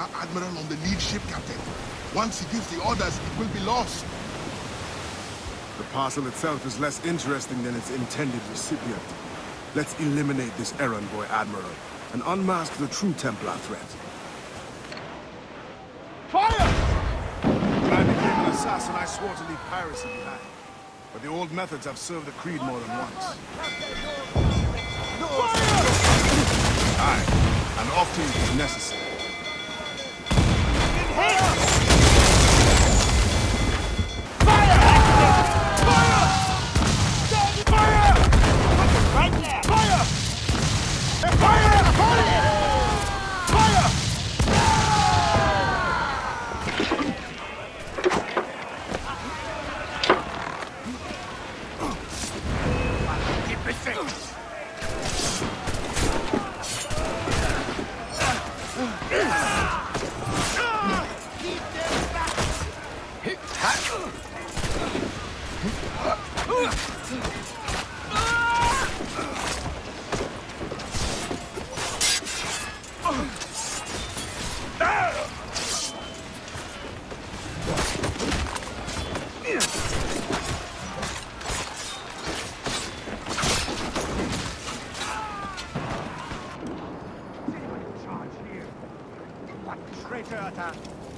our admiral on the lead ship, Captain. Once he gives the orders, it will be lost. The parcel itself is less interesting than its intended recipient. Let's eliminate this errand boy admiral and unmask the true Templar threat. Fire! When I became an assassin, I swore to leave piracy behind. But the old methods have served the creed more than once. Aye, and often it is necessary. Fire! Right there! Fire! Fire! Fire!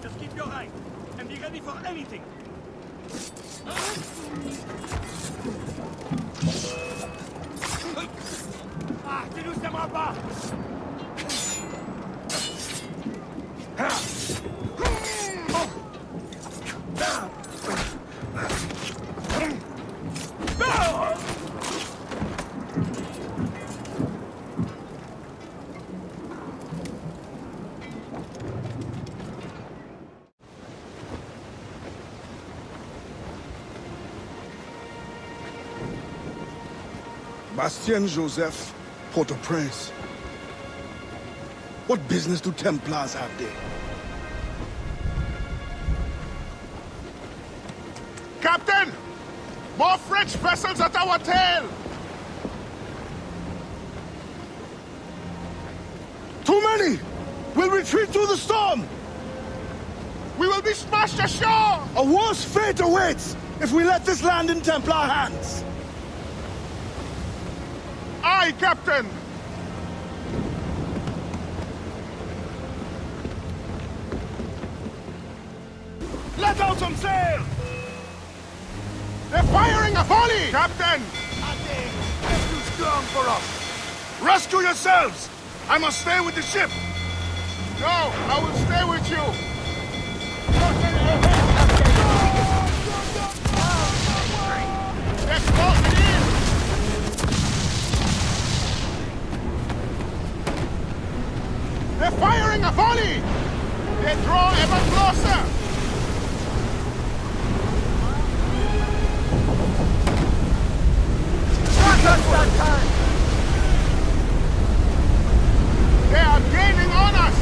Just keep your eye and be ready for anything. Ah, tu nous aimeras pas. Bastien Joseph, Port-au-Prince. What business do Templars have there? Captain! More French vessels at our tail! Too many! We'll retreat through the storm! We will be smashed ashore! A worse fate awaits if we let this land in Templar hands! Aye, Captain! Let out some sail! They're firing a volley! Captain! They're too strong for us! Rescue yourselves! I must stay with the ship! No, I will stay with you! They're closing in! They're firing a volley! They draw ever closer! They are gaining on us!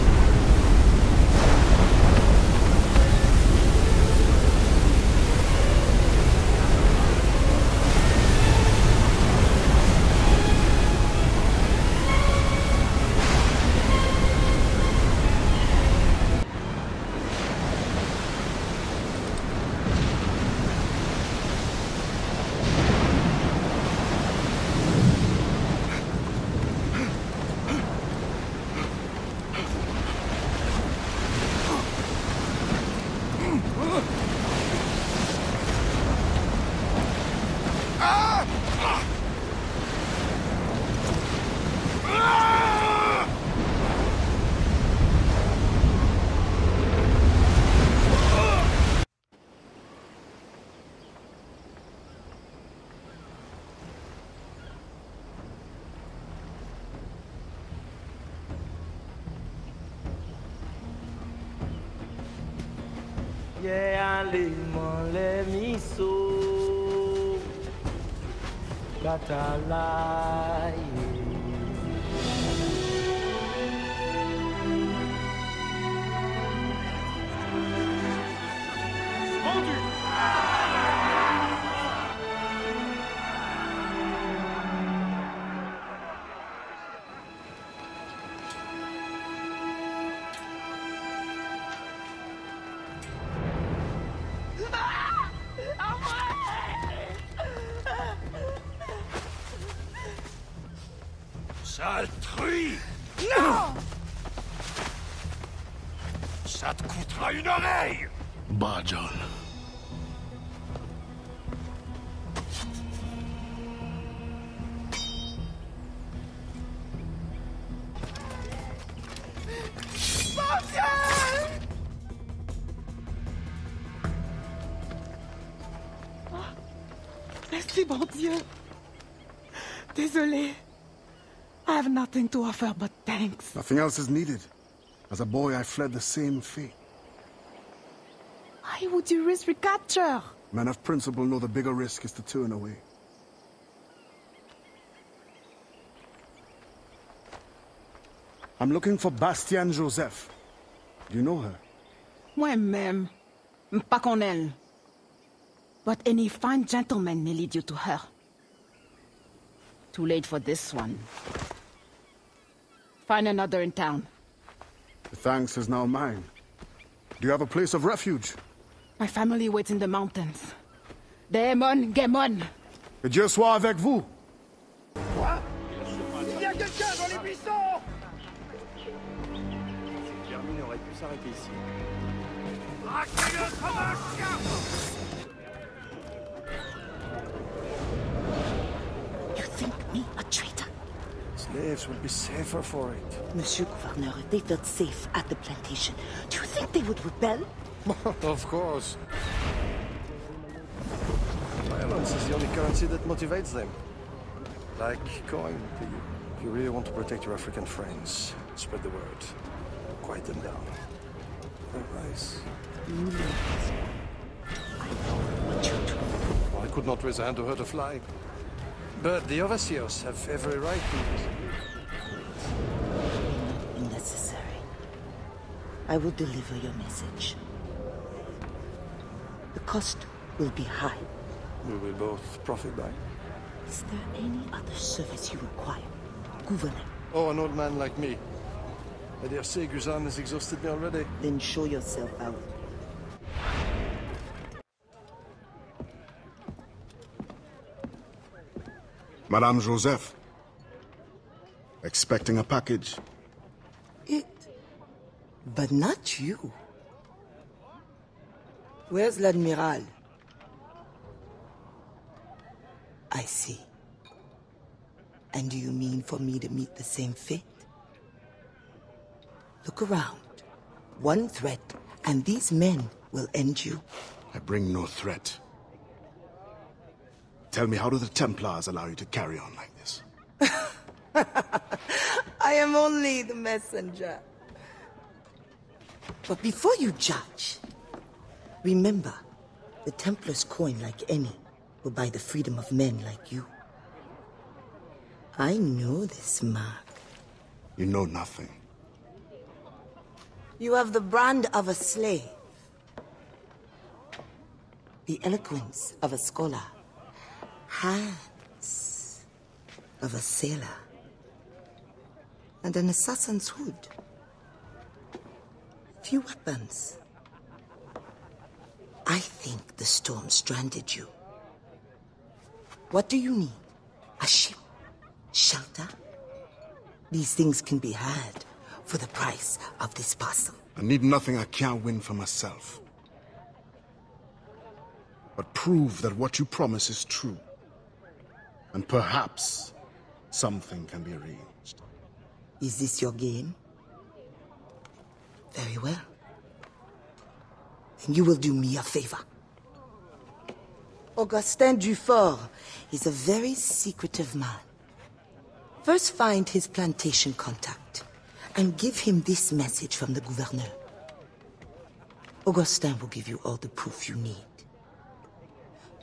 Yeah, les miso, Adewalé. Sale truie! Non! Ça te coûtera une oreille! Bohužel. Merci, bon Dieu. Désolé. I have nothing to offer but thanks. Nothing else is needed. As a boy, I fled the same fate. Why would you risk recapture? Men of principle know the bigger risk is to turn away. I'm looking for Bastian Joseph. Do you know her? Moi-même, pas qu'on elle. But any fine gentleman may lead you to her. Too late for this one. Find another in town. The thanks is now mine. Do you have a place of refuge? My family waits in the mountains. Démon, Gamon. Que Dieu soit avec vous. Quoi? Il y a quelqu'un dans les buissons! Germaine aurait pu s'arrêter ici. Braquez-le comme un chien! You think me a traitor? Slaves would be safer for it. Monsieur Gouverneur, if they felt safe at the plantation, do you think they would rebel? Of course. Violence is the only currency that motivates them. Like coin to you. If you really want to protect your African friends, spread the word. Quiet them down. Very nice. I know what you do. Well, I could not raise a hand to hurt a fly. But the overseers have every right to it. Unnecessary. I will deliver your message. The cost will be high. We will both profit by. Is there any other service you require, Gouverneur? Oh, an old man like me. I dare say Guzan has exhausted me already. Then show yourself out. Madame Joseph. Expecting a package. It. But not you. Where's l'Admiral? I see. And do you mean for me to meet the same fate? Look around. One threat, and these men will end you. I bring no threat. Tell me, how do the Templars allow you to carry on like this? I am only the messenger. But before you judge, remember, the Templars' coin, like any, will buy the freedom of men like you. I know this mark. You know nothing. You have the brand of a slave, the eloquence of a scholar, hands of a sailor, and an assassin's hood. Few weapons. I think the storm stranded you. What do you need? A ship? Shelter? These things can be had for the price of this parcel. I need nothing I can't win for myself. But prove that what you promise is true. And perhaps something can be arranged. Is this your game? Very well. Then you will do me a favor. Augustin Dufort is a very secretive man. First find his plantation contact and give him this message from the gouverneur. Augustin will give you all the proof you need.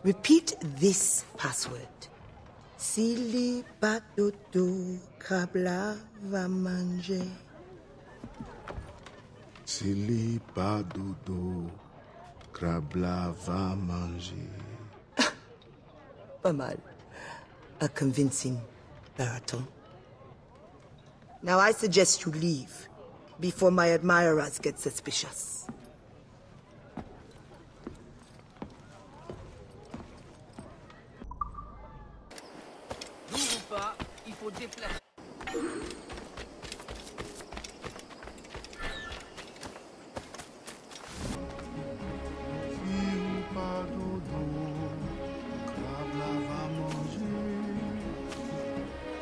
Repeat this password. Sili batoto kabla va manger. Sili pas dodo, crabla va manger. Pas mal. A convincing baritone. Now I suggest you leave before my admirers get suspicious. N'ouvre pas, il faut déplacer.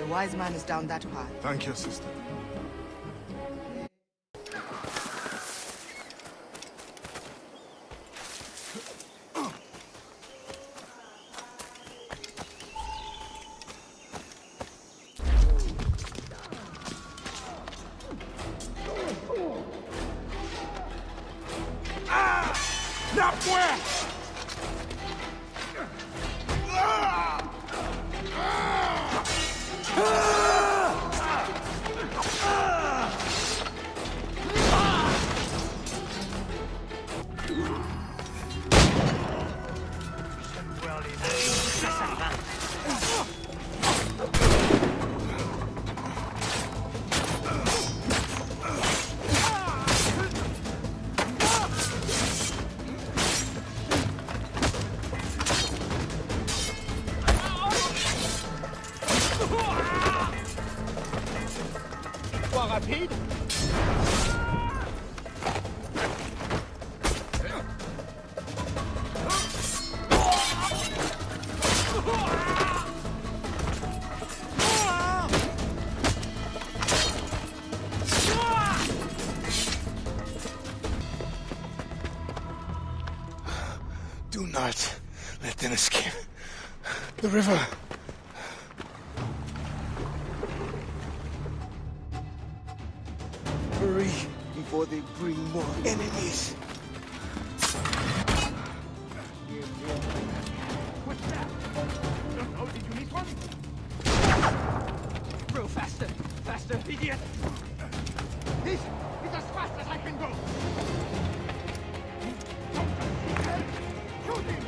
The wise man is down that path. Thank you, sister. Do not let them escape. The river. Hurry before they bring more enemies. What's that? Oh, did you miss one? Bro, faster! Faster, idiot! This is as fast as I can go! Shoot him!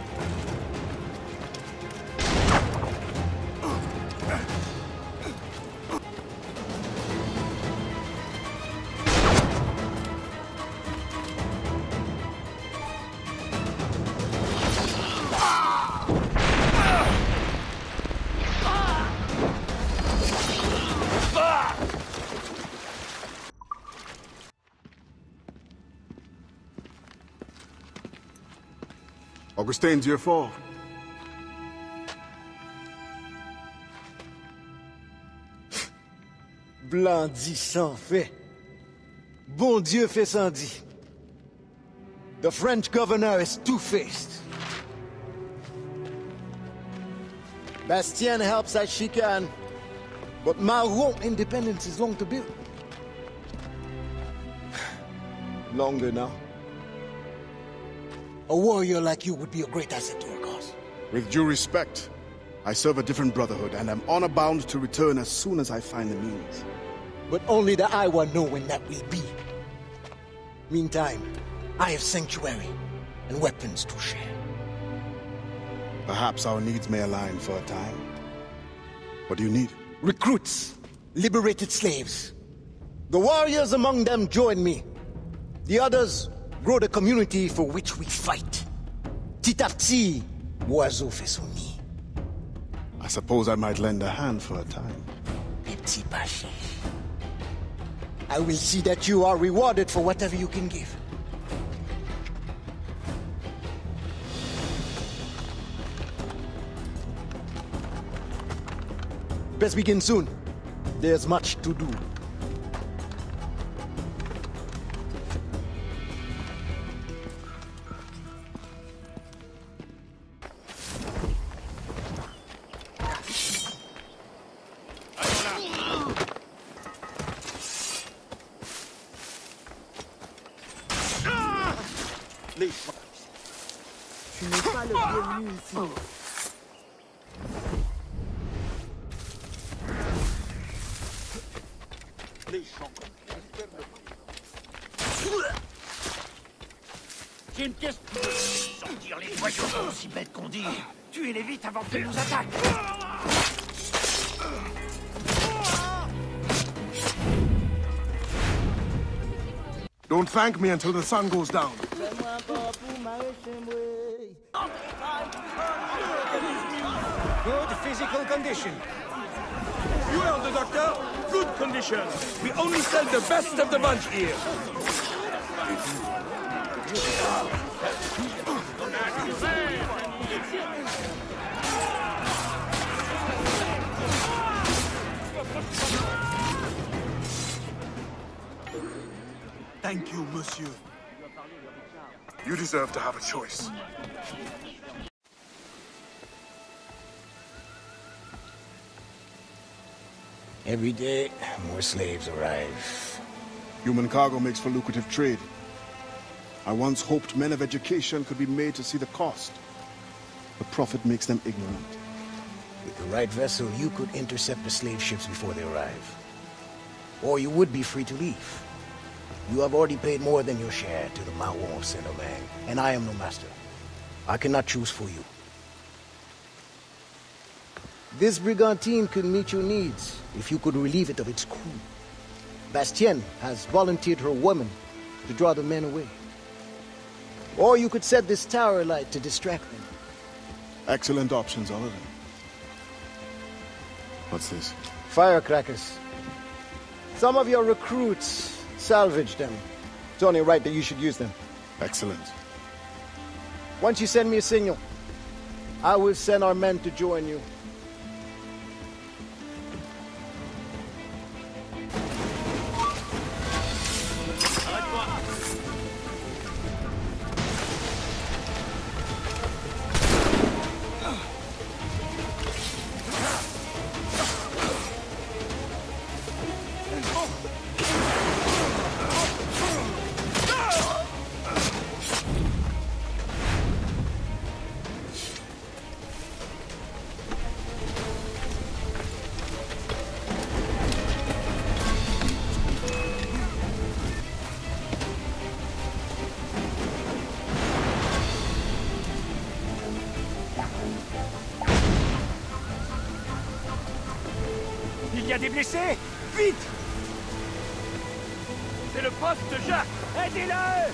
Augustin, Dieu fort. Blanc dit sans fait. Bon Dieu fait sans dit. The French governor is two-faced. Bastien helps as she can, but Maroon independence is long to build. Longer now. A warrior like you would be a great asset to our cause. With due respect, I serve a different brotherhood, and am honor-bound to return as soon as I find the means. But only the Iwa know when that will be. Meantime, I have sanctuary and weapons to share. Perhaps our needs may align for a time. What do you need? Recruits, liberated slaves. The warriors among them join me. The others grow the community for which we fight. Petit à petit, l'oiseau fait son nid. I suppose I might lend a hand for a time. Petit Bashi. I will see that you are rewarded for whatever you can give. Best begin soon. There's much to do. Tu n'es pas le bienvenu ici. J'ai une pièce. Sortir les voyous sont aussi bêtes qu'on dit. Tuez-les vite avant qu'ils nous attaquent. Don't thank me until the sun goes down. Good physical condition. You heard the doctor? Good condition. We only sell the best of the bunch here. Thank you, monsieur. You deserve to have a choice. Every day, more slaves arrive. Human cargo makes for lucrative trade. I once hoped men of education could be made to see the cost. The profit makes them ignorant. With the right vessel, you could intercept the slave ships before they arrive. Or you would be free to leave. You have already paid more than your share to the Mawon of Saint-Domingue, and I am no master. I cannot choose for you. This brigantine could meet your needs if you could relieve it of its crew. Bastien has volunteered her woman to draw the men away. Or you could set this tower light to distract them. Excellent options, all of them. What's this? Firecrackers. Some of your recruits salvaged them. It's only right that you should use them. Excellent. Once you send me a signal, I will send our men to join you. Il y a des blessés! Vite! C'est le poste de Jacques! Aidez-le!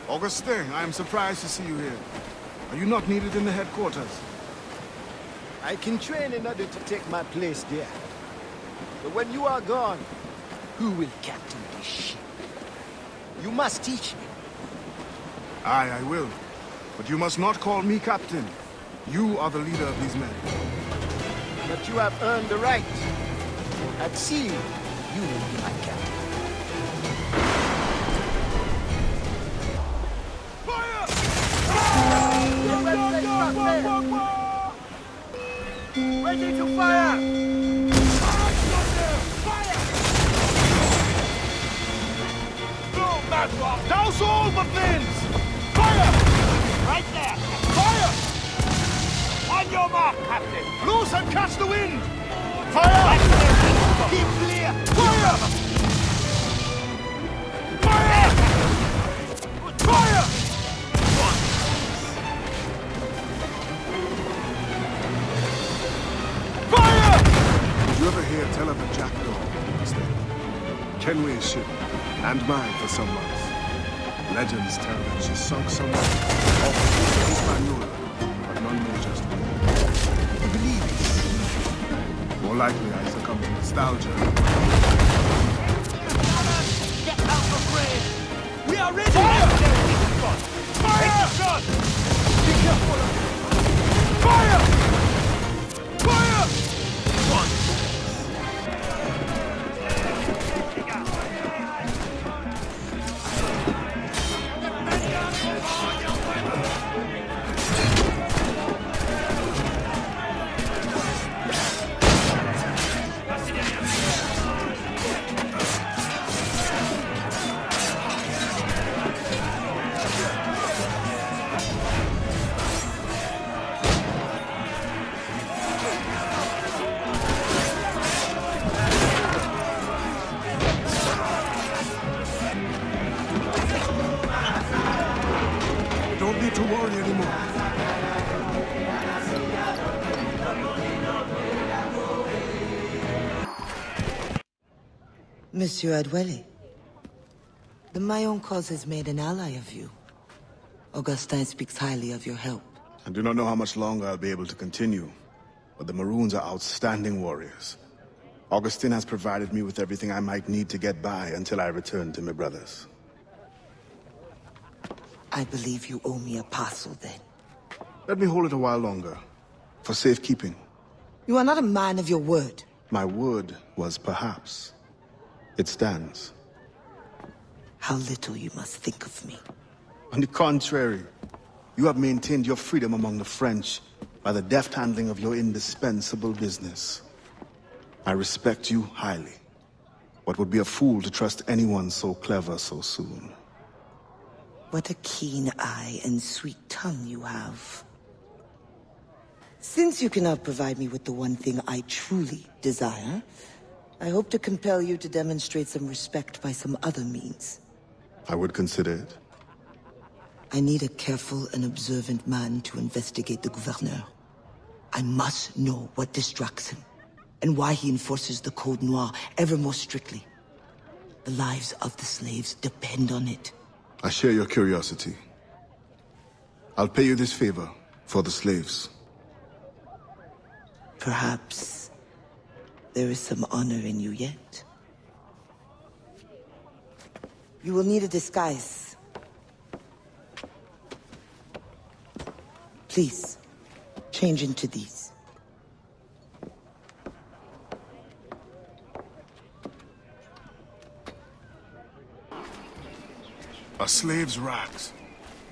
Augustin, I am surprised to see you here. Are you not needed in the headquarters? I can train in order to take my place there. But when you are gone, who will captain this ship? You must teach me. Aye, I will. But you must not call me captain. You are the leader of these men. But you have earned the right. At sea, you will be my captain. Ready to fire! Go, Madrock! Douse all but Vince! Fire! Right there! Fire! On your mark, Captain! Loose and catch the wind! Fire! Keep clear! Fire! Fire! Fire! Did you ever hear tell of a jackdaw? Kenway's ship, and mine for some months. Legends tell that she sunk somewhere off the Hispaniola, but none know just where. You believe it? More likely I succumb to nostalgia. Get out of range! We are ready! Fire! Fire! Take the shot! Be careful! Fire! Fire! One! don't need to worry anymore. Monsieur Adewalé, the Mayon cause has made an ally of you. Augustin speaks highly of your help. I do not know how much longer I'll be able to continue, but the Maroons are outstanding warriors. Augustin has provided me with everything I might need to get by until I return to my brothers. I believe you owe me a parcel then. Let me hold it a while longer, for safekeeping. You are not a man of your word. My word was perhaps. It stands. How little you must think of me. On the contrary, you have maintained your freedom among the French by the deft handling of your indispensable business. I respect you highly, but would be a fool to trust anyone so clever so soon. What a keen eye and sweet tongue you have. Since you cannot provide me with the one thing I truly desire, I hope to compel you to demonstrate some respect by some other means. I would consider it. I need a careful and observant man to investigate the gouverneur. I must know what distracts him, and why he enforces the Code Noir ever more strictly. The lives of the slaves depend on it. I share your curiosity. I'll pay you this favor for the slaves. Perhaps there is some honor in you yet. You will need a disguise. Please, change into these. A slave's rags.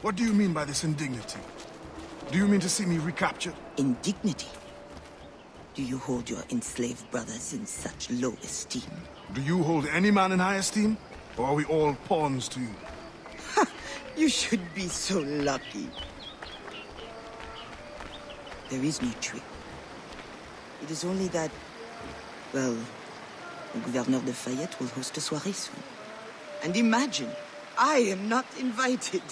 What do you mean by this indignity? Do you mean to see me recaptured? Indignity? Do you hold your enslaved brothers in such low esteem? Do you hold any man in high esteem? Or are we all pawns to you? You should be so lucky. There is no trick. It is only that, well, the Gouverneur de Fayette will host a soirée soon. And imagine, I am not invited.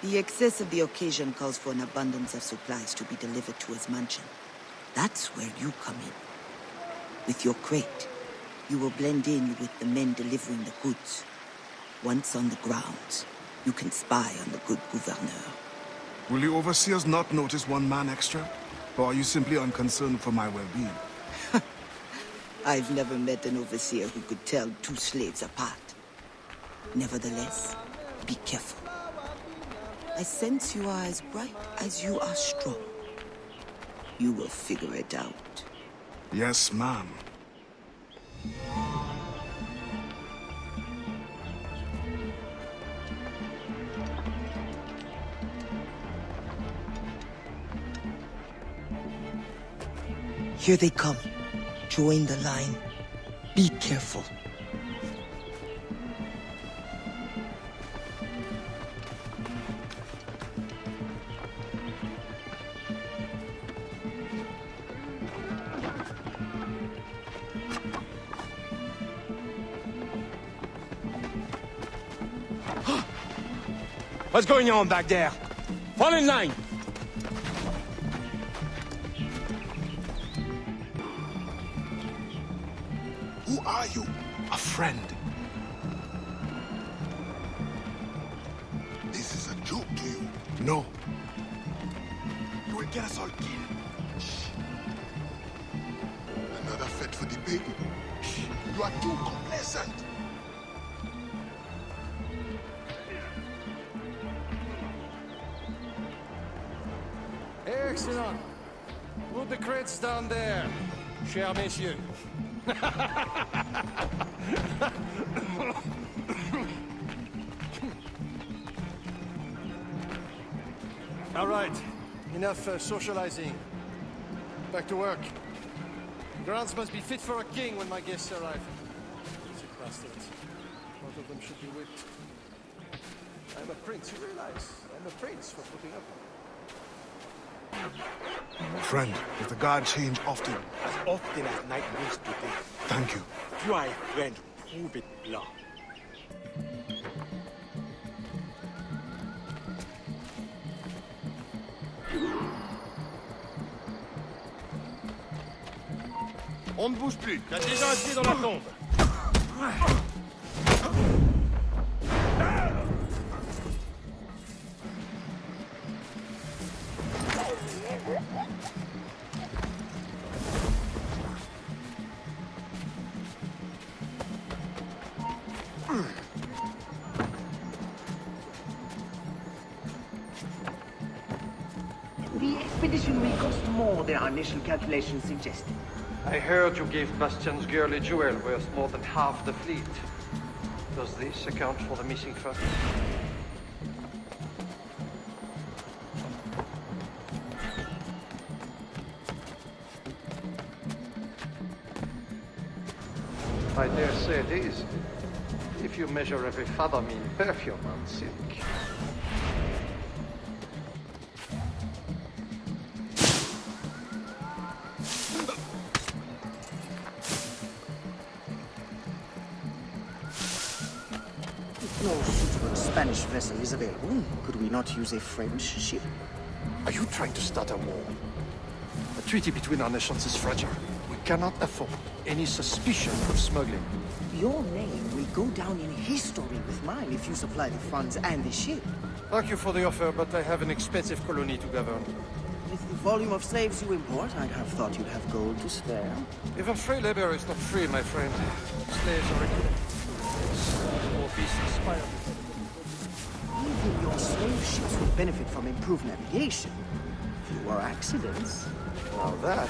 The excess of the occasion calls for an abundance of supplies to be delivered to his mansion. That's where you come in. With your crate, you will blend in with the men delivering the goods. Once on the grounds, you can spy on the good gouverneur. Will the overseers not notice one man extra? Or are you simply unconcerned for my well-being? I've never met an overseer who could tell two slaves apart. Nevertheless, be careful. I sense you are as bright as you are strong. You will figure it out. Yes, ma'am. Here they come. Join the line. Be careful. What's going on back there? Fall in line! Who are you? A friend. This is a joke to you. No. You will get us all killed. Shh. Another fete for the baby. Shh. You are too complacent. Excellent. Put the crates down there, chers messieurs. All right, enough socializing. Back to work. Grounds must be fit for a king when my guests arrive. Sick bastards. Both of them should be whipped. I'm a prince, you realize? I'm a prince for putting up. Friend, does the guard change often? As often as night moves to day. Thank you. If you are a friend, prove it now. On ne bouge plus. T'as déjà un pied dans la tombe. The expedition will cost more than our initial calculations suggested. I heard you gave Bastian's girl a jewel worth more than half the fleet. Does this account for the missing funds? I dare say it is, if you measure every fathom in perfume and silk. If no suitable Spanish vessel is available, could we not use a French ship? Are you trying to start a war? The treaty between our nations is fragile. We cannot afford any suspicion of smuggling. Your name will go down in history with mine if you supply the funds and the ship. Thank you for the offer, but I have an expensive colony to govern. With the volume of slaves you import, I'd have thought you'd have gold to spare. Even free labor is not free, my friend. Slaves are more beasts inspired. Even your slave ships would benefit from improved navigation. Fewer accidents. Now that...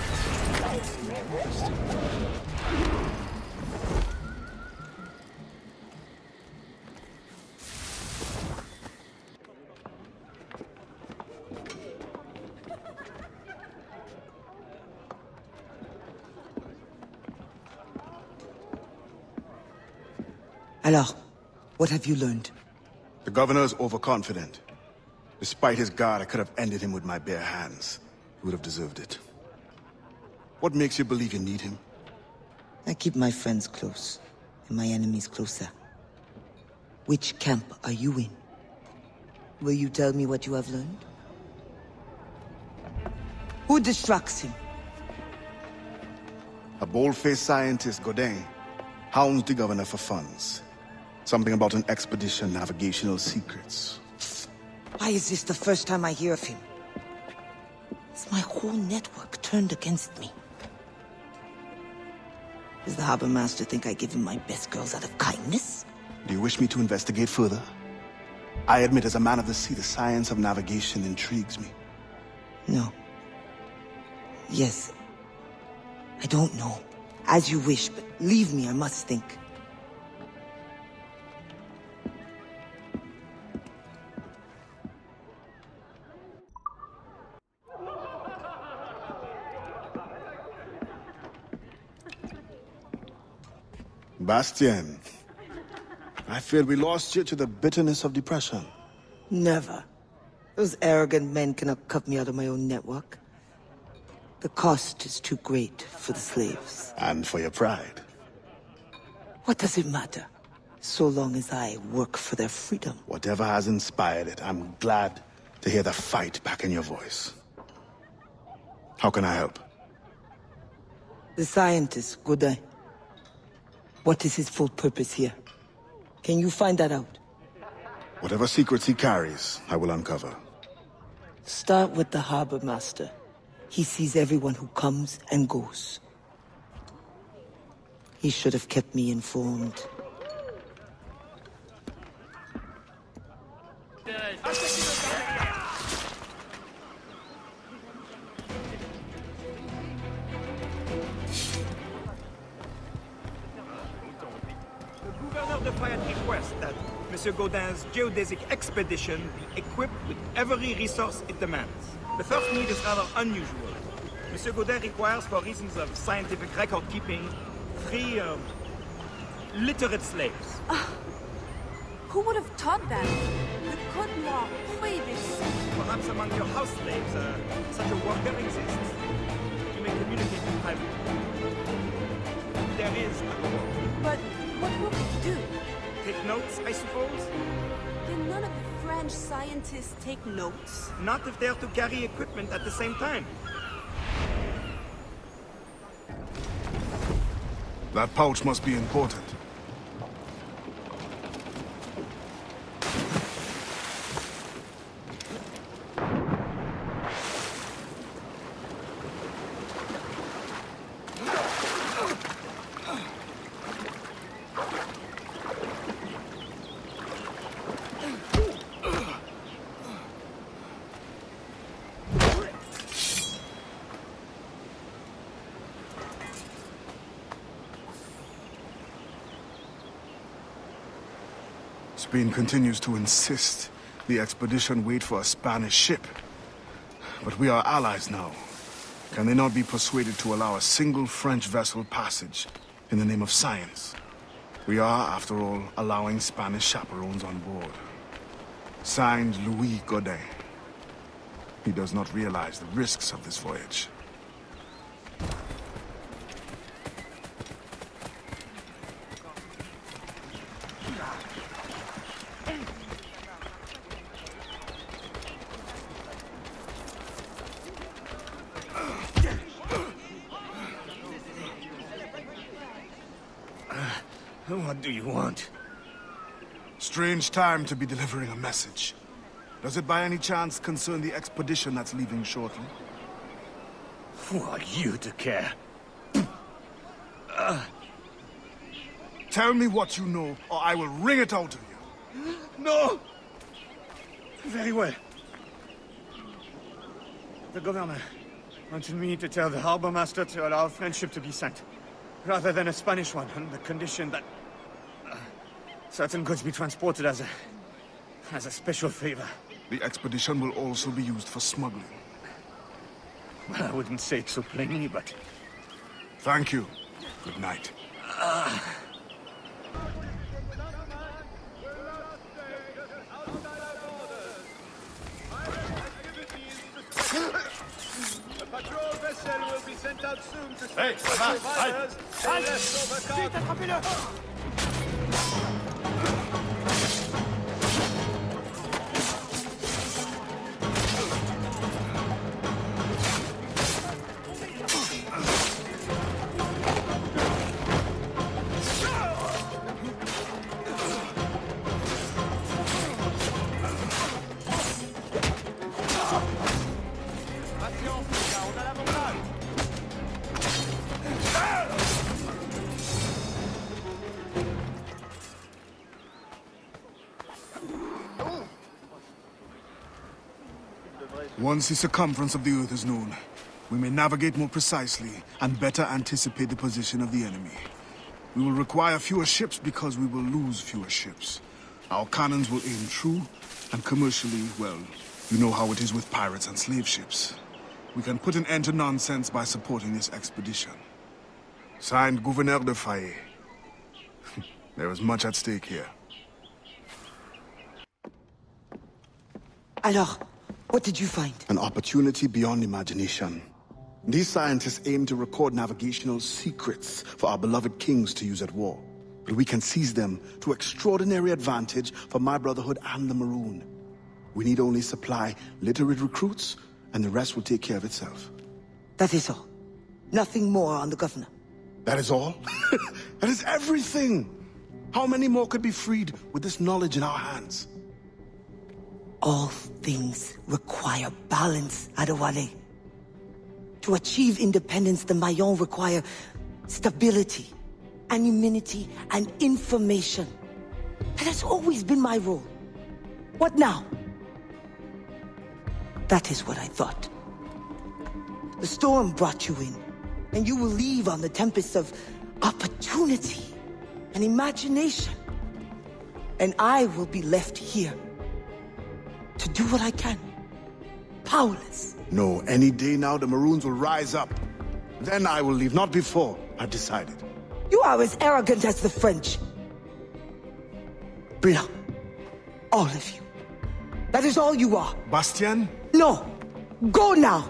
Alors, what have you learned? The governor is overconfident. Despite his guard, I could have ended him with my bare hands. He would have deserved it. What makes you believe you need him? I keep my friends close, and my enemies closer. Which camp are you in? Will you tell me what you have learned? Who distracts him? A bold-faced scientist, Godin, hounds the governor for funds. Something about an expedition, navigational secrets. Why is this the first time I hear of him? Is my whole network turned against me? Does the harbor master think I give him my best girls out of kindness? Do you wish me to investigate further? I admit, as a man of the sea, the science of navigation intrigues me. No. Yes. I don't know. As you wish, but leave me, I must think. Bastien, I feared we lost you to the bitterness of depression. Never. Those arrogant men cannot cut me out of my own network. The cost is too great for the slaves. And for your pride. What does it matter? So long as I work for their freedom. Whatever has inspired it, I'm glad to hear the fight back in your voice. How can I help? The scientist, Godin. What is his full purpose here? Can you find that out? Whatever secrets he carries, I will uncover. Start with the harbor master. He sees everyone who comes and goes. He should have kept me informed. The Fayette requests that Monsieur Godin's geodesic expedition be equipped with every resource it demands. The first need is rather unusual. Monsieur Godin requires, for reasons of scientific record-keeping, 3 literate slaves. Who would have taught that? The code noir, Perhaps among your house slaves, such a worker exists. You may communicate in private. There is a code. But what will we do? Take notes, I suppose? Can none of the French scientists take notes? Not if they're to carry equipment at the same time. That pouch must be important. Spain continues to insist the expedition wait for a Spanish ship. But we are allies now. Can they not be persuaded to allow a single French vessel passage in the name of science? We are, after all, allowing Spanish chaperones on board. Signed, Louis Godin. He does not realize the risks of this voyage. What do you want? Strange time to be delivering a message. Does it by any chance concern the expedition that's leaving shortly? Who are you to care? Tell me what you know, or I will wring it out of you. No! Very well. The governor wanted me to tell the harbor master to allow a French ship to be sent, rather than a Spanish one, on the condition that certain goods be transported as a special favor. The expedition will also be used for smuggling. Well, I wouldn't say it so plainly, but... Thank you. Good night. Patrol vessel will be sent out soon to... Hey, halt! Vite, attrapez-le! Once the circumference of the Earth is known, we may navigate more precisely and better anticipate the position of the enemy. We will require fewer ships because we will lose fewer ships. Our cannons will aim true, and commercially, well, you know how it is with pirates and slave ships. We can put an end to nonsense by supporting this expedition. Signed, Gouverneur de Fayet. There is much at stake here. Alors, what did you find? An opportunity beyond imagination. These scientists aim to record navigational secrets for our beloved kings to use at war. But we can seize them to extraordinary advantage for my brotherhood and the Maroon. We need only supply literate recruits, and the rest will take care of itself. That is all. Nothing more on the governor. That is all? That is everything! How many more could be freed with this knowledge in our hands? All things require balance, Adewalé. To achieve independence, the Mayans require stability, anonymity, and information. That has always been my role. What now? That is what I thought. The storm brought you in, and you will leave on the tempest of opportunity and imagination. And I will be left here to do what I can. Powerless. No, any day now the Maroons will rise up. Then I will leave, not before. I've decided. You are as arrogant as the French. Blanc. All of you. That is all you are. Bastien? No. Go now.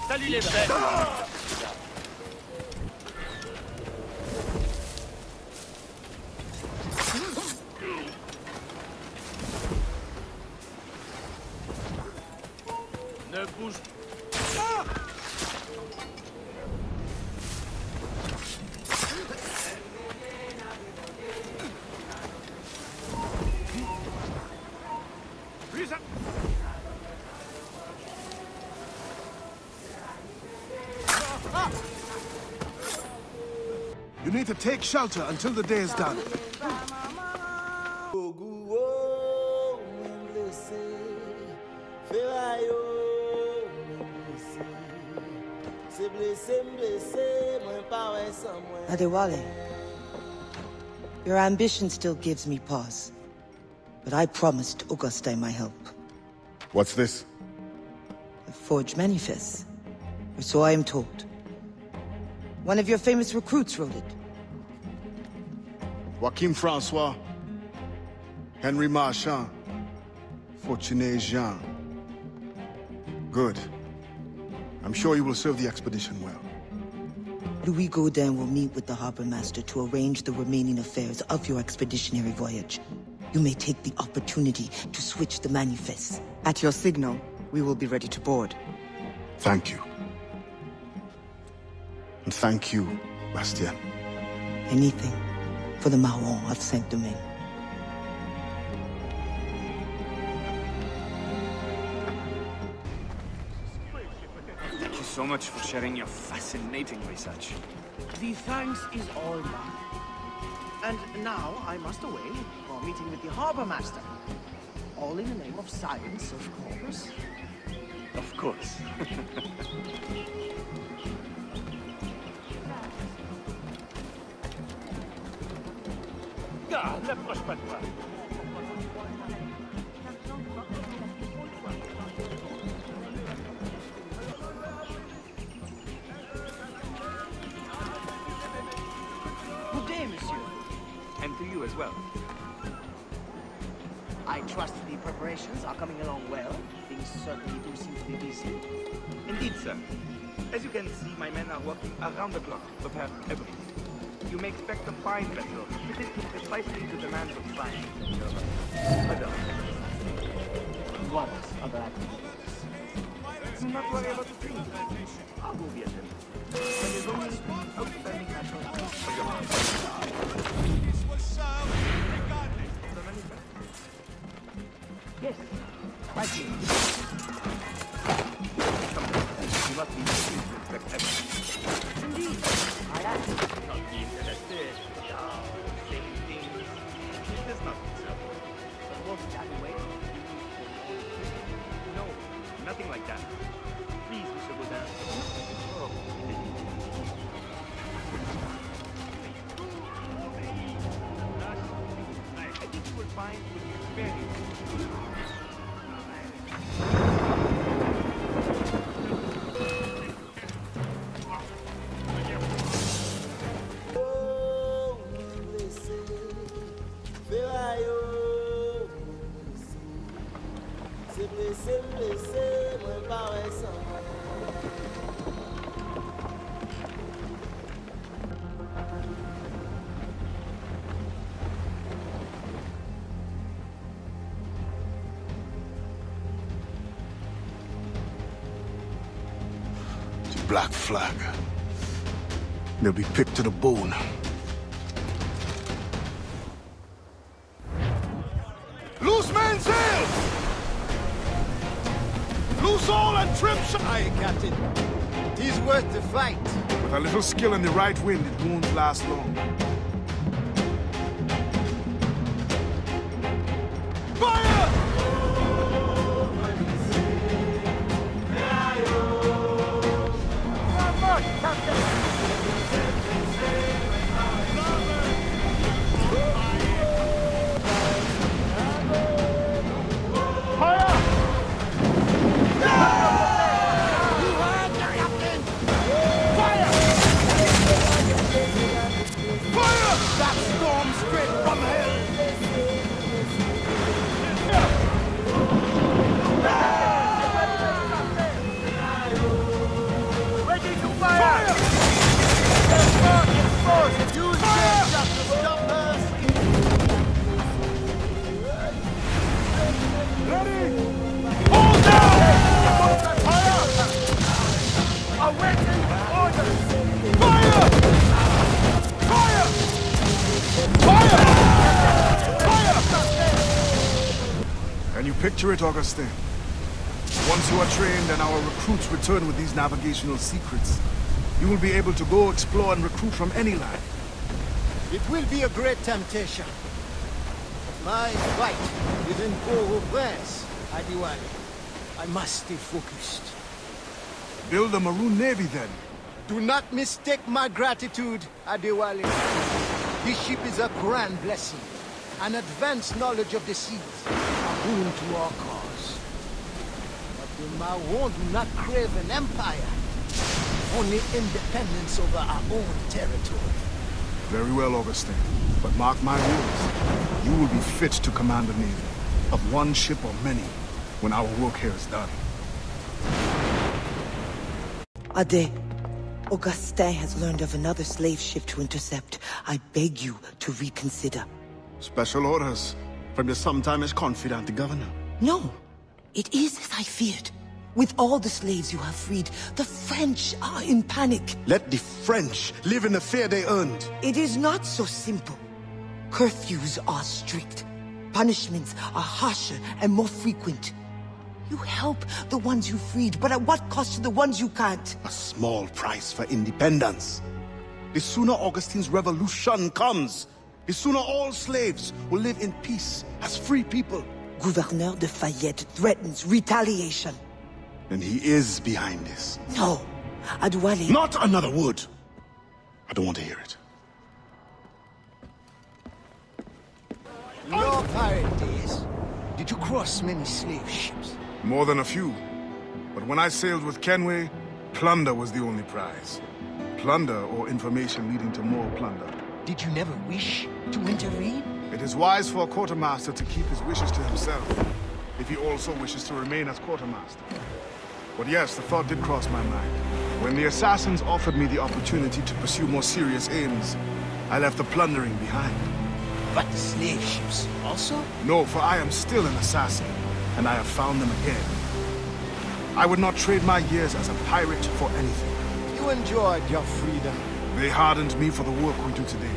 Salut les bêtes! You need to take shelter until the day is done. Adewalé, your ambition still gives me pause. But I promised Auguste my help. What's this? The forged manifest. Or so I am told. One of your famous recruits wrote it. Joachim Francois, Henry Marchand, Fortuné Jean. Good. I'm sure you will serve the expedition well. Louis Gaudin will meet with the harbor master to arrange the remaining affairs of your expeditionary voyage. You may take the opportunity to switch the manifest. At your signal, we will be ready to board. Thank you. And thank you, Bastien. Anything for the Marron of Saint-Domingue. Thank you so much for sharing your fascinating research. The thanks is all mine. And now I must away for a meeting with the harbor master. All in the name of science, of course. Of course. N'approche pas de moi. Good day, monsieur. And to you as well. I trust the preparations are coming along well. Things certainly do seem to be busy. Indeed, sir. As you can see, my men are working around the clock to prepare everything. You may expect a fine vessel, fitted precisely to the demands of science. What other activities? Do not worry about the thing. I will be attended. There is only outstanding national for your house. Yes, right here. You must be able to expect everything. Indeed, I am. Not be interested. Saying things. There's nothing, sir. But won't that way? No, nothing like that. Please, Mr. Gaudin. Oh, I think you will find it will be very Black flag. They'll be picked to the bone. Loose mainsail! Loose all and trim Aye, Captain. It is worth the fight. With a little skill in the right wind, it won't last long. Fire! Can you picture it, Augustin? Once you are trained and our recruits return with these navigational secrets, You will be able to go explore and recruit from any land. It will be a great temptation. My fight is in Port-au-Prince, Adewalé. I must stay focused. Build a maroon navy then. Do not mistake my gratitude, Adewalé. This ship is a grand blessing. An advanced knowledge of the seas, a boon to our cause. But the Marons do not crave an empire, only independence over our own territory. Very well, Augustine. But mark my words, you will be fit to command a navy, of one ship or many, when our work here is done. Ade, Augustin has learned of another slave ship to intercept. I beg you to reconsider. Special orders from your sometimes confidant, the governor. No, it is as I feared. With all the slaves you have freed, the French are in panic. Let the French live in the fear they earned. It is not so simple. Curfews are strict. Punishments are harsher and more frequent. You help the ones you freed, but at what cost to the ones you can't? A small price for independence. The sooner Augustine's revolution comes, the sooner all slaves will live in peace as free people. Gouverneur de Fayette threatens retaliation. Then he is behind this. No, Adewalé... Not another word. I don't want to hear it. In your pirate days, did you cross many slave ships? More than a few. But when I sailed with Kenway, plunder was the only prize. Plunder or information leading to more plunder. Did you never wish to intervene? It is wise for a quartermaster to keep his wishes to himself, if he also wishes to remain as quartermaster. But yes, the thought did cross my mind. When the assassins offered me the opportunity to pursue more serious aims, I left the plundering behind. But the slave ships also? No, for I am still an assassin, and I have found them again. I would not trade my years as a pirate for anything. You enjoyed your freedom. They hardened me for the work we do today.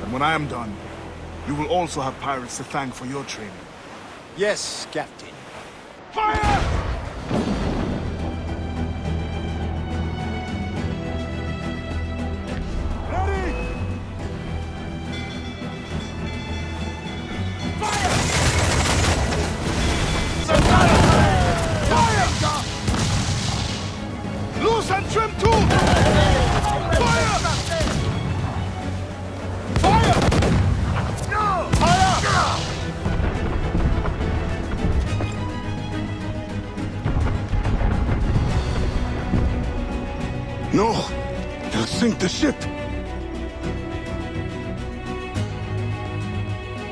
And when I am done, you will also have pirates to thank for your training. Yes, Captain. Fire! No! They'll sink the ship!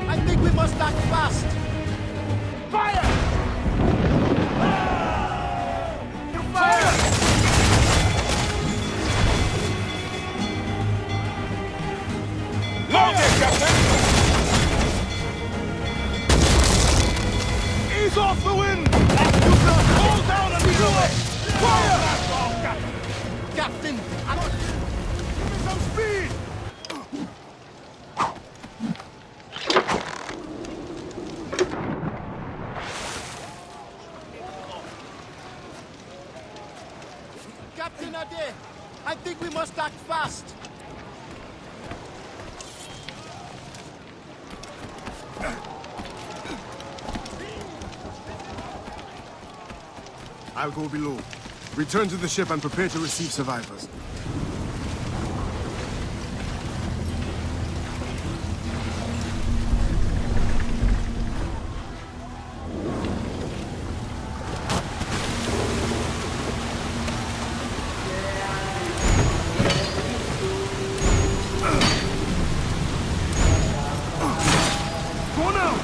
I think we must act fast! Fire! You fire! Load it, Captain! Ease off the wind! You shall fall down and be lowered! Fire! Captain, Give me some speed! Captain Ade, I think we must act fast. I'll go below. Return to the ship and prepare to receive survivors. Go now!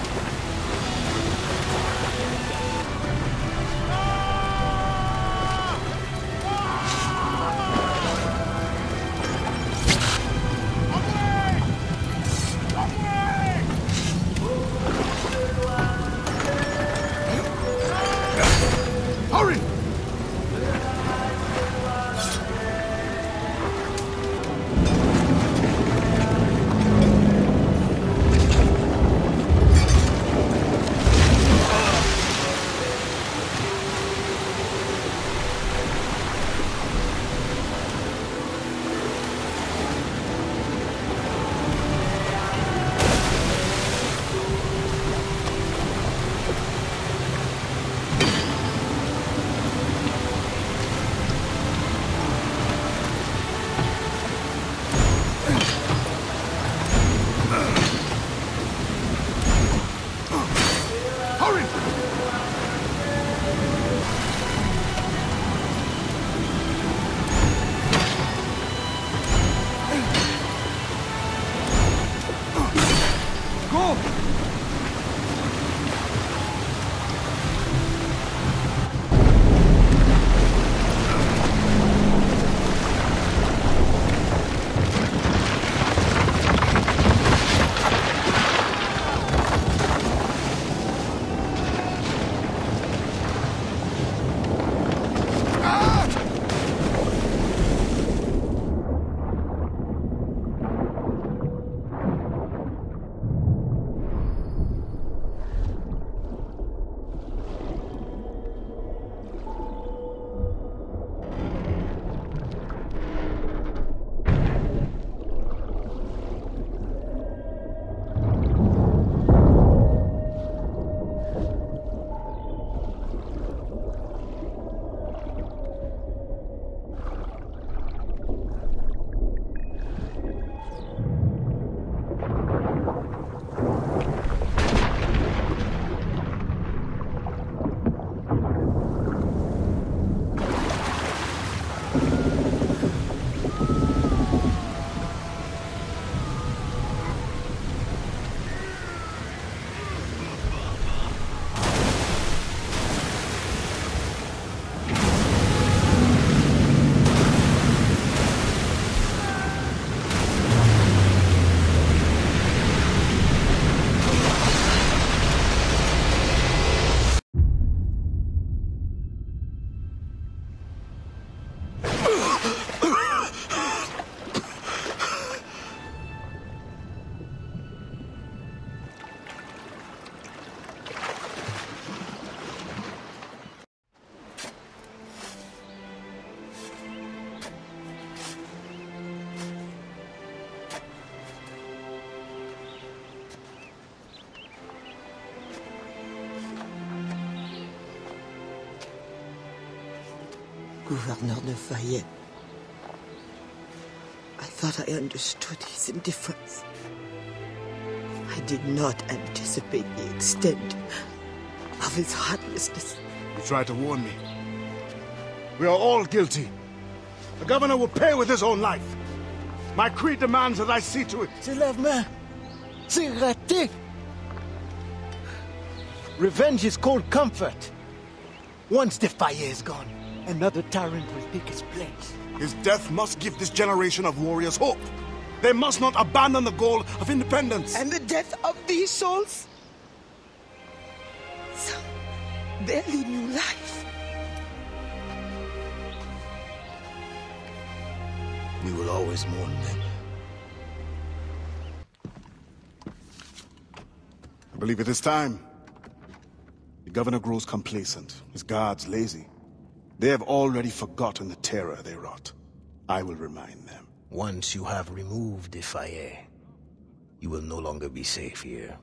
Gouverneur de Fayette. I thought I understood his indifference. I did not anticipate the extent of his heartlessness. You tried to warn me. We are all guilty. The governor will pay with his own life. My creed demands that I see to it. C'est la main. C'est raté. Revenge is cold comfort. Once the fire is gone, another tyrant will take his place. His death must give this generation of warriors hope. They must not abandon the goal of independence. And the death of these souls? Some barely knew life. We will always mourn them. I believe it is time. The governor grows complacent, his guards lazy. They have already forgotten the terror they wrought. I will remind them. Once you have removed the fire, you will no longer be safe here.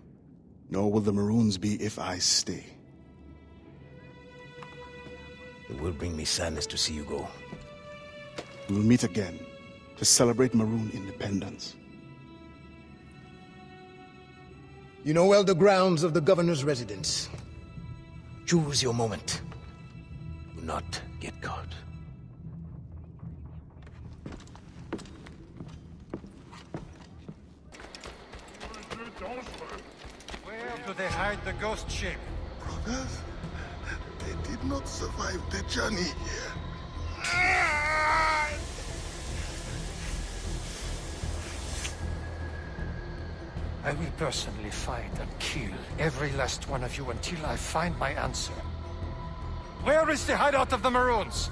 Nor will the Maroons be if I stay. It will bring me sadness to see you go. We will meet again to celebrate Maroon independence. You know well the grounds of the governor's residence. Choose your moment. Do not get caught. Where do they hide the ghost ship? Brothers, they did not survive the journey here. I will personally fight and kill every last one of you until I find my answer. Where is the hideout of the Maroons?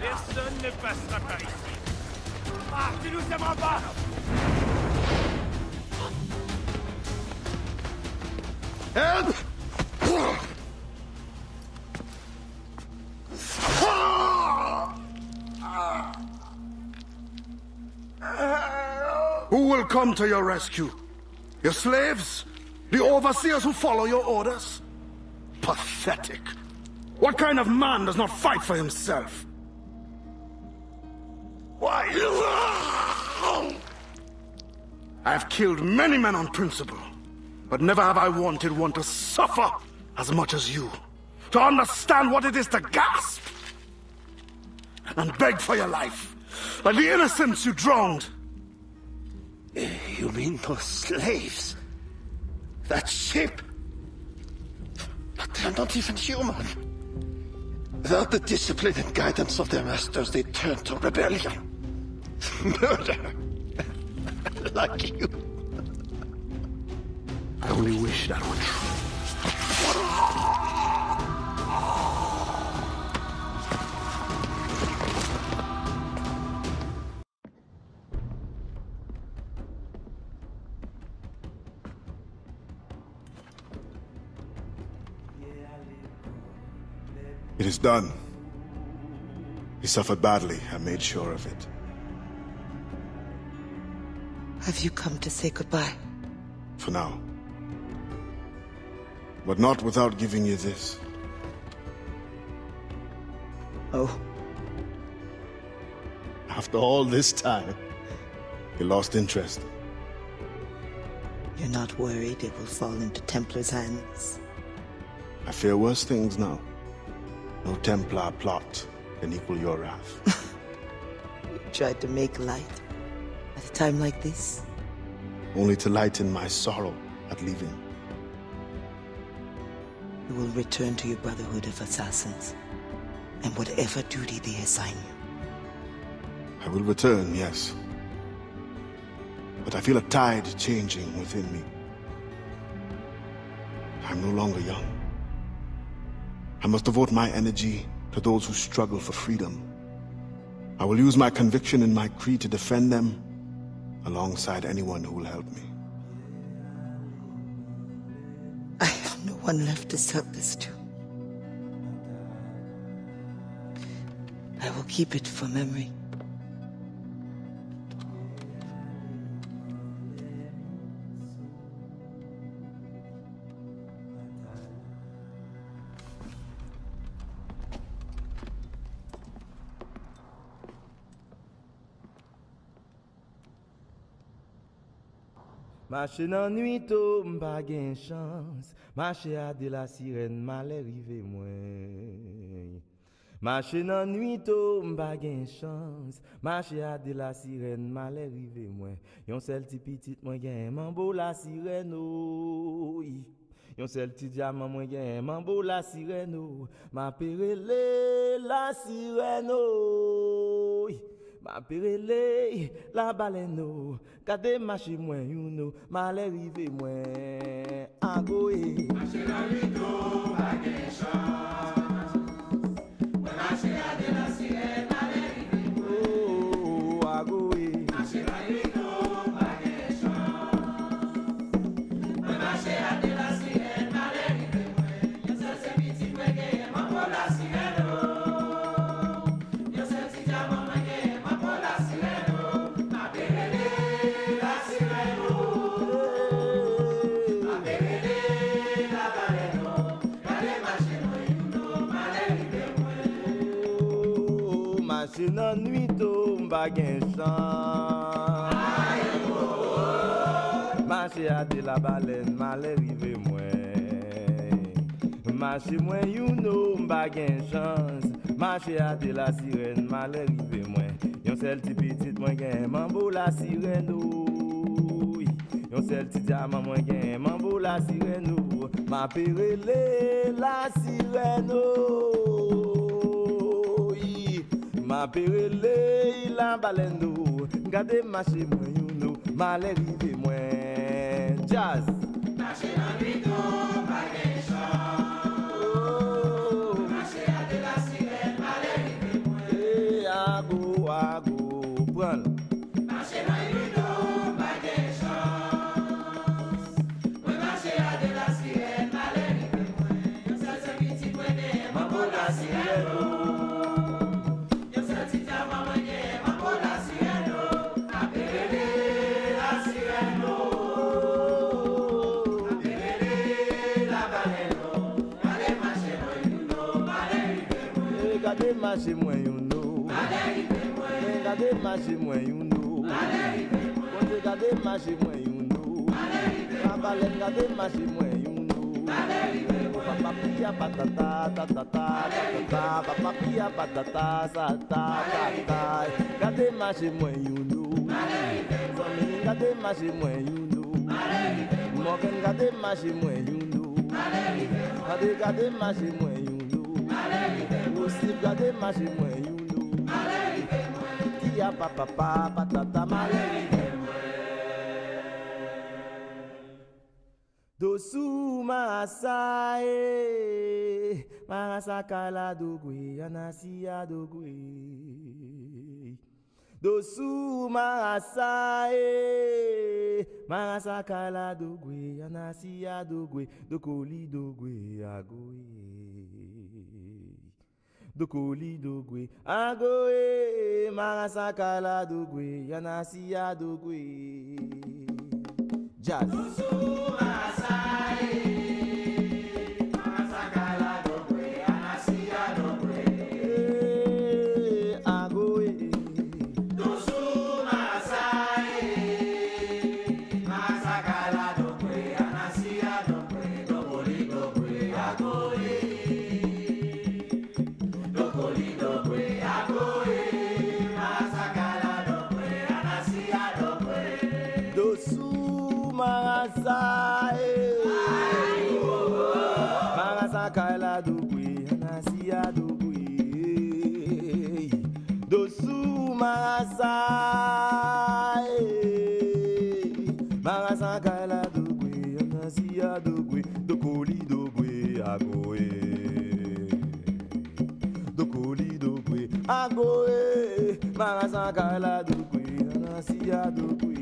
Personne ne passera par ici. Ah, tu nous aimeras pas! Help! Who will come to your rescue? Your slaves? The overseers who follow your orders? Pathetic. What kind of man does not fight for himself? Why? I have killed many men on principle, but never have I wanted one to suffer as much as you. To understand what it is to gasp and beg for your life, like the innocents you drowned. You mean those slaves? That ship? But they're not even human. Without the discipline and guidance of their masters, they turn to rebellion. Murder. Like you. I only wish that were true. It is done. He suffered badly. I made sure of it. Have you come to say goodbye? For now. But not without giving you this. Oh. After all this time, you lost interest. You're not worried it will fall into Templar's hands? I fear worse things now. No Templar plot can equal your wrath. You tried to make light at a time like this? Only to lighten my sorrow at leaving. You will return to your Brotherhood of Assassins, and whatever duty they assign you. I will return, yes. But I feel a tide changing within me. I'm no longer young. I must devote my energy to those who struggle for freedom. I will use my conviction in my creed to defend them alongside anyone who will help me. I have no one left to serve this to. I will keep it for memory. Marcher dans nuit tôt, m'pas gen chance. Marcher à de la sirène, mal arrivé moins. Marcher dans nuit tôt, m'pas gen chance. Marcher à de la sirène, mal arrivé moins. Yon sel ti petit moi gen mambo la sirène oh. Yon sel ti diamant moi gen mambo la sirène oh. Ma perele la sirène oh. Ma perele la baleine kade marcher moins youno mal arrivé moins agoé marcher dans nuit tôt pas gen chance moi marcher à de la sirène mal arrivé moins oh agoé marcher dans nuit tôt pas gen chance moi marcher à de la sirène mal arrivé moins yo seul c'est petit moi gen mambo la sirène oh yo seul si diamant moi gen mambo la sirène oh ma perele la sirène oh ma perele la baleine oh kade marcher moi youno mal arrivé moi oh marcher dans nuit tôt m'pa gen chance marcher à de la baleine mal arrivé moi marcher moi youno m'pa gen chance marcher à de la sirène mal arrivé moi yon sel ti petit moi gen mambo la sirène oh yon sel ti diamant moi gen mambo la sirène oh ma perele la sirène oh ma perele la baleine oh gade marcher moi youno mal arrivé moi jazz marcher dans nuit tôt pas gen chance oh marcher à de la sirène mal arrivé moi ago prends marcher dans nuit tôt pas gen chance moi marcher à de la sirène mal arrivé moi yo seul c'est petit moi gen mambo la sirène oh yo seul si diamant moi gen mambo la sirène oh ma perele la sirène oh ma perele la baleine oh kade marcher moi youno mal arrivé moi kade marcher moi youno mal arrivé moi kade marcher moi youno mal arrivé moi kade marcher moi youno mal arrivé la baleine kade marcher moi youno mal arrivé papa pia patata tatata tatata papa pia patata sata tata kade marcher moi youno mal arrivé moi kade marcher moi youno mal arrivé morgan kade marcher moi youno mal arrivé kade marcher moi youno mal arrivé aussi kade marcher moi youno mal arrivé moi tia papa patata mal arrivé moi dosu masae marasakala dogwe anasia dogwe dosu masae marasakala dogwe anasia dogwe dokoli dogwe agoe dokoli dogwe agoe marasakala dogwe anasia dogwe jazz dosu masae marasakala dogwe anasia dogwe agoe dosu masae marasakala dogwe anasia dogwe dokoli dogwe agoe dokoli dogwe agoe marasakala dogwe anasia dogwe dosu marasae marasakala dogwe anasia dogwe dosu marasae marasakala dogwe anasia dogwe dokoli dogwe agoe dokoli dogwe agoe marasakala dogwe anasia dogwe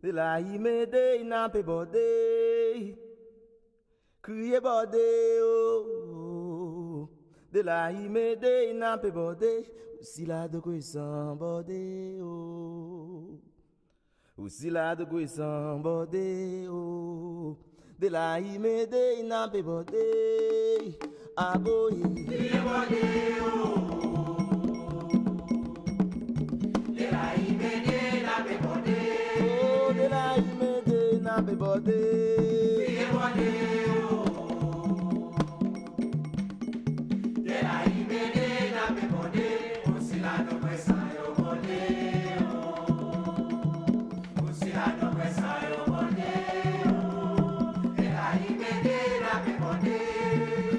De la imede na pe bode, crier bode oh. De la imede na pe bode, aussi la de quoi sans bode oh. Aussi la de quoi sans bode oh. De la imede na pe bode, aboye. Crier bode oh. De la imede na pe bode. De la imede na pe bode, crier bode oh. De la imede na pe bode, aussi la do presa yo bode oh. Aussi la do presa yo bode oh. De la imede na pe bode, crier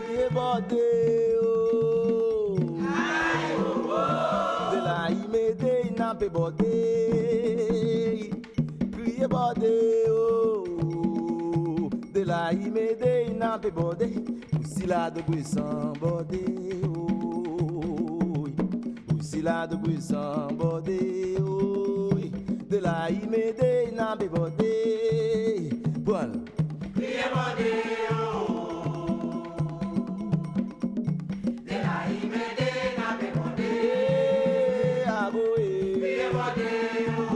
bode oh. Ay oh oh. De la imede na pe bode. Bode oh, de la imede na pe bode, aussi la de guisan bode oh, aussi la de guisan bode oh, de la imede na pe bode, bon, crier bode oh, de la imede na pe bode, aboye, crier bode oh.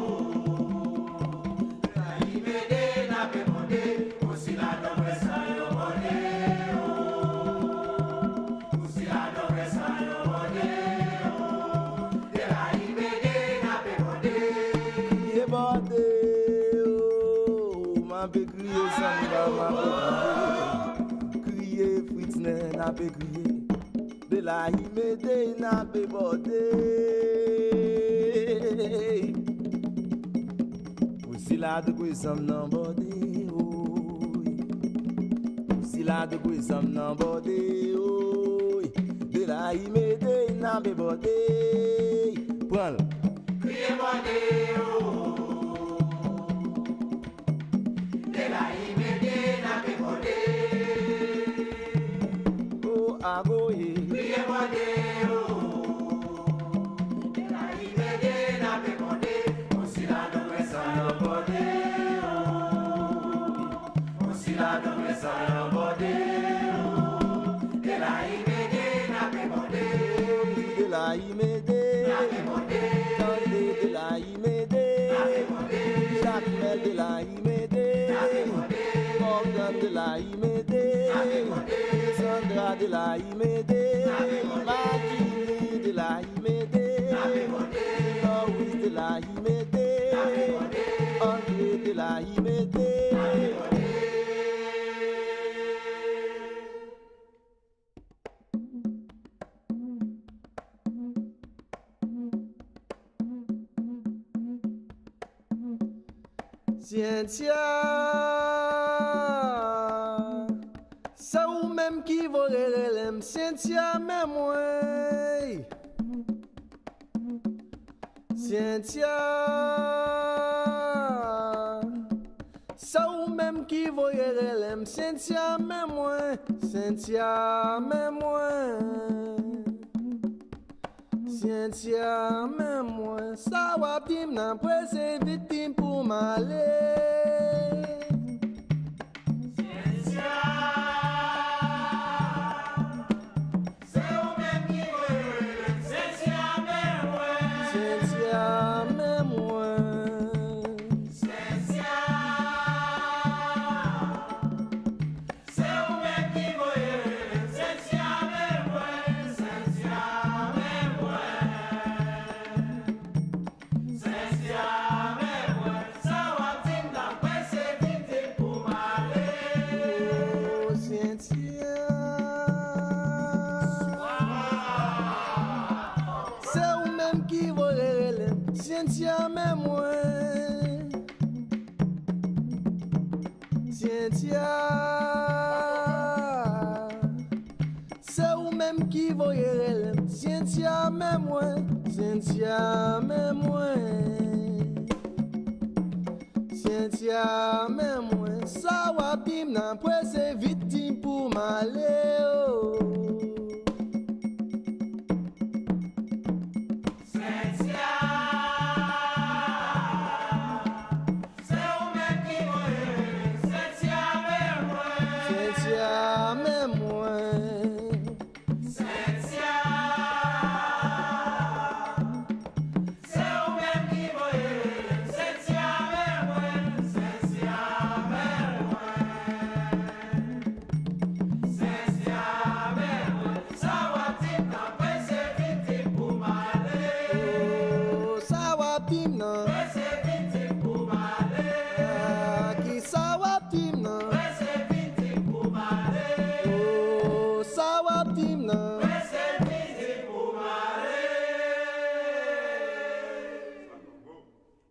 Crier Fritzner n'a pas crié, de la imede n'a pas bordé. Aussi la de guisam n'a bordé, aussi la de guisam n'a bordé, de la imede n'a pas bordé. Prends-le. Crier bordé, de la imede n'a pas bordé. Agoye, crier bode oh. De la imede na pe bode, aussi la do presa yo bode oh. Aussi la do presa yo bode oh. De la imede na pe bode, de la imede na pe bode, de la imede na pe bode, Jacques Mel de la imede na pe bode, Morgan de la imede na pe bode, Sandra de la imede, Maggie de la imede, Louis de la imede, André de la imede. Tiens, ça ou même qui volerait l'aime, Cynthia, mais moi. Cynthia, ça ou même qui volerait l'aime, Cynthia, mais moi. Cynthia, mais moi. Cynthia, mais moi. Ça va dim n'a pas c'est victime pour m'aller. Cynthia, mais moi. Cynthia, c'est vous-même qui voyez l'aime. Cynthia, mais moi. Cynthia, mais moi. Cynthia, mais moi. Ça va bim n'après c'est victime pour m'aller. Oh.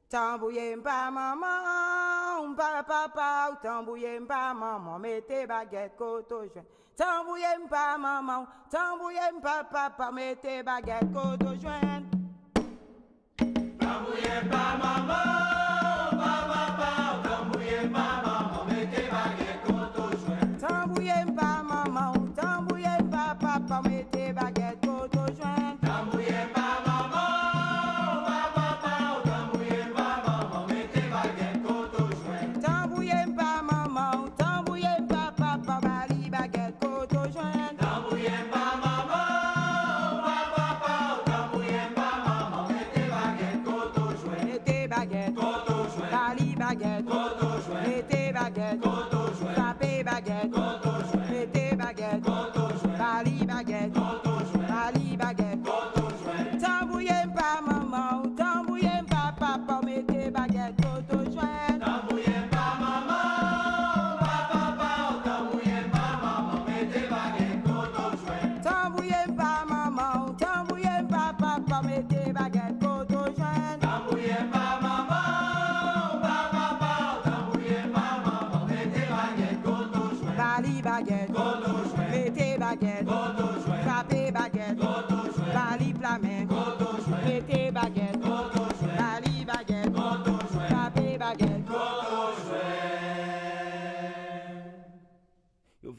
Tambouille pas maman, papa, tambouille pas maman, mettez baguette côte au joint. Tambouille pas maman, tambouille pas papa, mettez baguette côte au joint. Tambouille pas maman, papa, tambouille pas maman, mettez baguette côte au joint. Tambouille pas maman, tambouille pas papa, mettez baguette côte au joint. Tambouille pas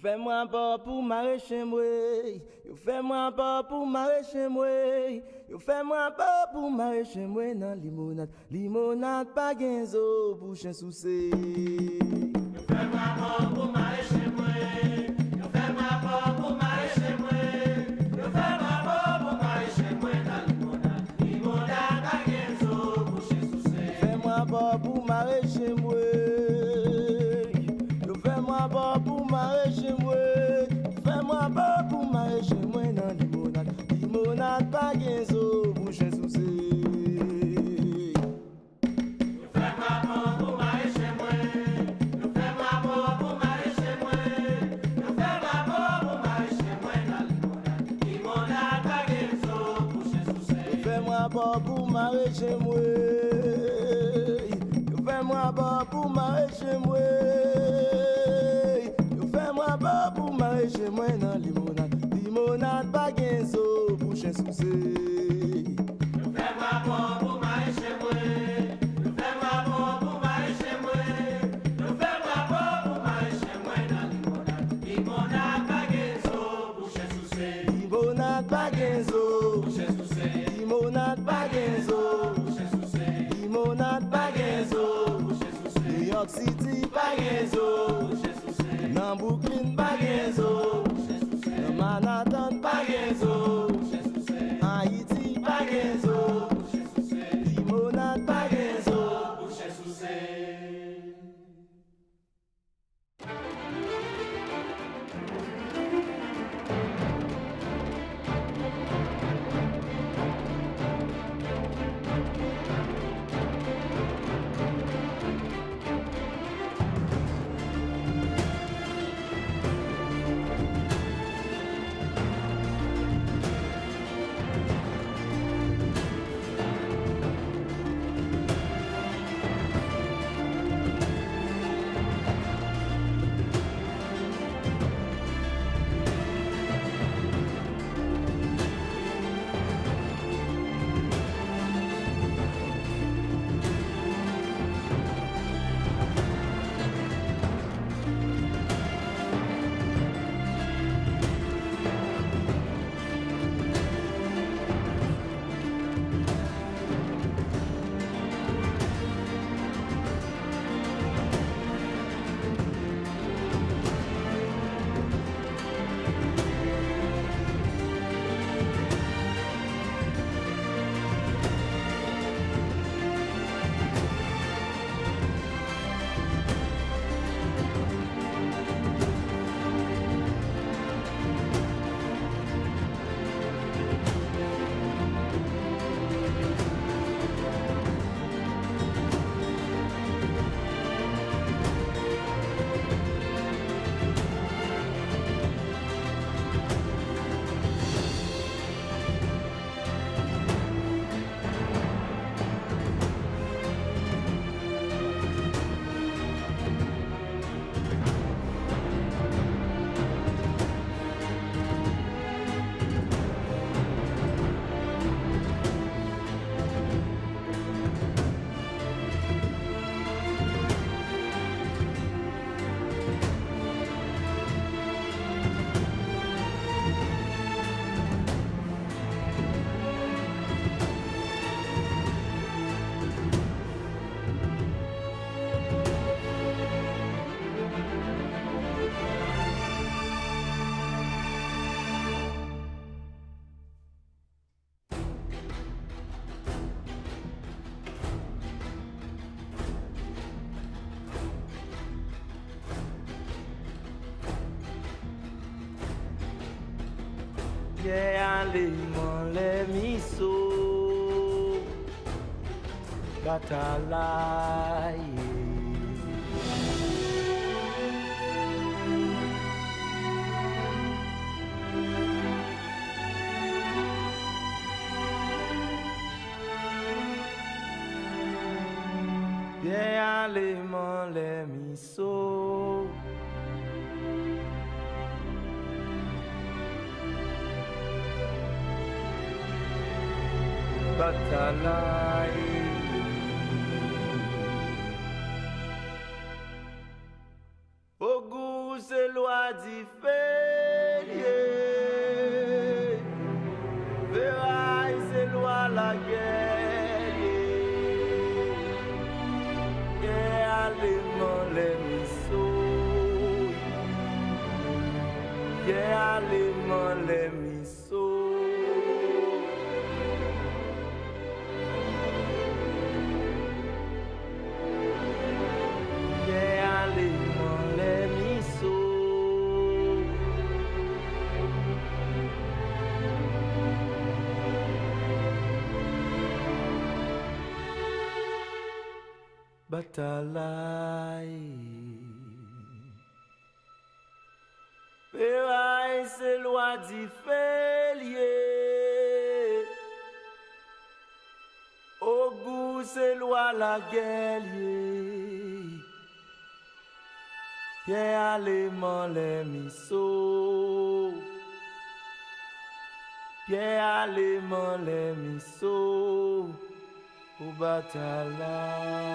Fais-moi pas pour m'arracher moi, fais-moi pas pour m'arracher moi, fais-moi pas pour m'arracher moi dans limonade, limonade pas genzo bouche souci. Fais-moi pas pour m'arracher moi, fais-moi pas pour m'arracher moi, fais-moi pas pour m'arracher moi dans limonade, limonade pas genzo bouche souci. Fais-moi pas pour m'arracher moi. Fais-moi pas pour m'arracher moi, fais-moi pas pour m'arracher moi dans limonade, limonade pas genzo bouche souci. Fais-moi pas pour m'arracher moi, fais-moi pas pour m'arracher moi, fais-moi pas pour m'arracher moi dans limonade, limonade pas genzo bouche souci. Fais-moi pas pour m'arracher moi, fais-moi pas pour m'arracher moi. Fais-moi pas pour marrer chez moi dans limonade. Limonade pas gain so bouche souci. Fais-moi bon pour marrer chez moi. Fais-moi bon pour marrer chez moi. Fais-moi bon pour marrer chez moi dans limonade. Limonade pas gain so bouche souci. Limonade pas gain so bouche souci. Limonade pas gain so bouche souci. Limonade pas gain so bouche souci. New York City pas gain so bouche souci. Dans Brooklyn pas gain so Dans Manhattan pas gain so Haïti pas gain so Limonade pas gain so bouche souci. les miso Adewalé. Les miso Adewalé. Ogu se loi di félier, Véraille se loi la guerre. Allemand les miso, allemand les miso. Allemand les miso. Adewalé. Véraille se loi di félier, Ogu se loi la guerre. Pierre allemand les miso. Pierre allemand les miso. Au batala.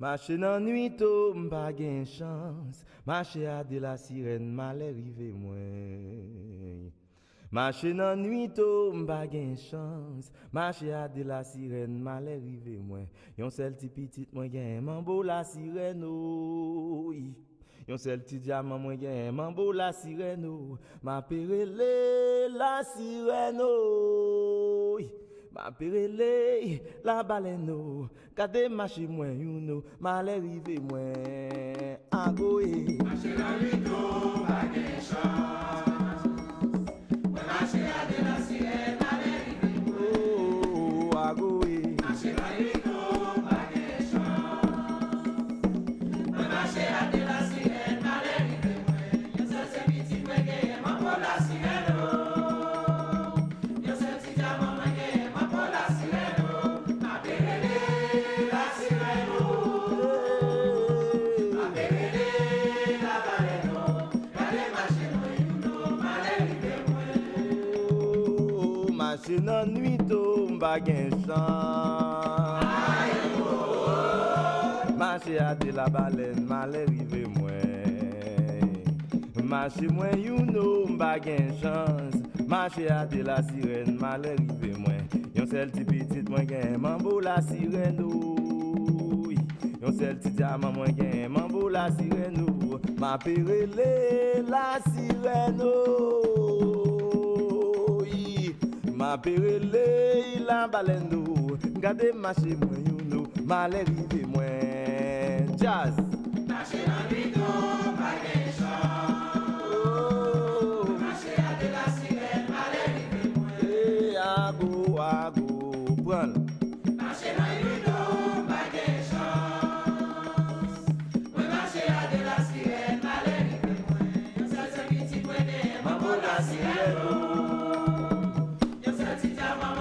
Marcher dans nuit tôt, m'pas gen chance. Marcher à de la sirène, mal arrivé moi. Marcher dans nuit tôt, m'pas gen chance. Marcher à de la sirène, mal arrivé moi. Yon seul petit petit moi gen mambo la sirène oh. Yon seul petit diamant moi gen mambo la sirène oh. Ma perele la sirène oh. Ma perele la baleine oh. Kade marcher moi you know, mal arrivé moi. Agoé. Marcher dans nuit tôt, pas gen chance. Marcher à de la sirène, mal arrivé moi. Oh, agoé. Marcher dans nuit tôt, pas gen chance. Marcher à de la sirène, mal arrivé moi. Yon seul c'est petit moi gen mambo la sirène oh. Yon seul petit diamant moi gen mambo la sirène oh. Ma perele la sirène oh. Ma perele la baleine oh. Kade marcher moi you know, mal arrivé moi. Marcher dans nuit tôt, m'pas gen chance. Marcher à de la baleine, mal arrivé moi. Marcher moi you know, m'pas gen chance. Marcher à de la sirène, mal arrivé moi. Yon seul petit petit moi gen mambo la sirène oh. Yon seul petit diamant moi gen mambo la sirène oh. Ma perele la sirène oh. Ma perele la baleine oh. Gade marcher moi you know, mal arrivé moi. Jazz. Marcher dans nuit tôt, pas gen chance. Oh. Marcher à de la sirène, mal arrivé moi. Eh, ago, ago, prends. Marcher dans nuit tôt, pas gen chance. Moi marcher à de la sirène, mal arrivé moi. Yon seul c'est petit point de mambo la sirène oh. Yon seul petit diamant